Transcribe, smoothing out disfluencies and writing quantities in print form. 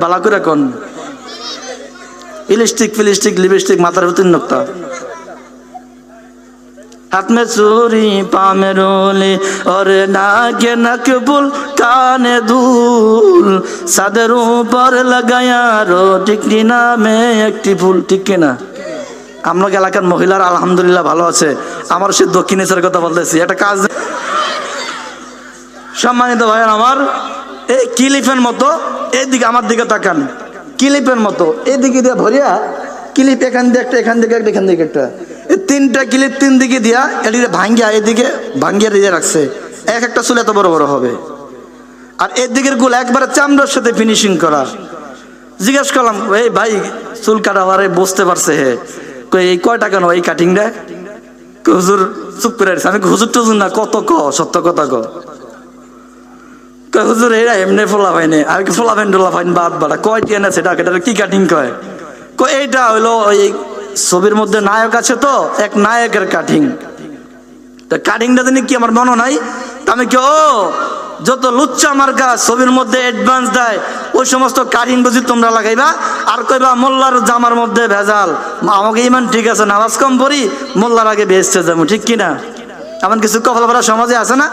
বালা করে কোন ইলিস্টিক ফিলিস্টিক লিপস্টিক মাথার ভিতর নোক্তা हाथ में चूरी पाँव में रोली और नाके नकबुल काने धूल सादर ऊपर लगाया रो टिकनी नामे একটি ফুল ঠিক কিনা আমরা এলাকার মহিলারা আলহামদুলিল্লাহ ভালো আছে আমার সে দক্ষিণেশ্বরের কথা বলতেছি একটা কাজ সম্মানিত ভাইরা আমার এই ক্লিপের মতো এইদিকে আমার দিকে তাকান ক্লিপের মতো এইদিকে দিয়ে ভরিয়া ক্লিপ এখান দিয়ে একটা এখান থেকে একটা এখান থেকে একটা এই তিনটা ক্লিপ তিন দিকে দিয়া এদিকে ভাঙ্গিয়া এদিকে ভাঙ্গিয়া দিয়ে রাখছে এক একটা চুল এত বড় বড় হবে আর এদিকের গুলো একবারে চামড়ার সাথে ফিনিশিং করা জিজ্ঞেস করলাম এই ভাই চুল কাটাবারে বুঝতে পারছে হে এই কয় টাকা নয় এই কাটিংটা হুজুর চুপ করে আমি হুজুর টুজুর না কত ক সত্য কথা ক হুজুর এরা এমনি ফোলা পাইনি আর কি ফোলা পাইন ডোলা পাইন বাদ বাড়া কয় টিয়া না সেটা কি কাটিং কয় এইটা হইলো ওই ছবির মধ্যে নায়ক আছে তো এক নায়কের কাটিং কাটিংটা জানি কি আমার মনে নাই আমি কি ও যত লুচ্চা মার্কা ছবির মধ্যে অ্যাডভান্স দেয় ওই সমস্ত কাটিং বুঝি তোমরা লাগাইবা আর কইবা মোল্লার জামার মধ্যে ভেজাল আমাকে ইমান ঠিক আছে নামাজ কম পড়ি মোল্লার আগে বেহেস্তে যাবো ঠিক কিনা এমন কিছু কপাল ভরা সমাজে আছে না।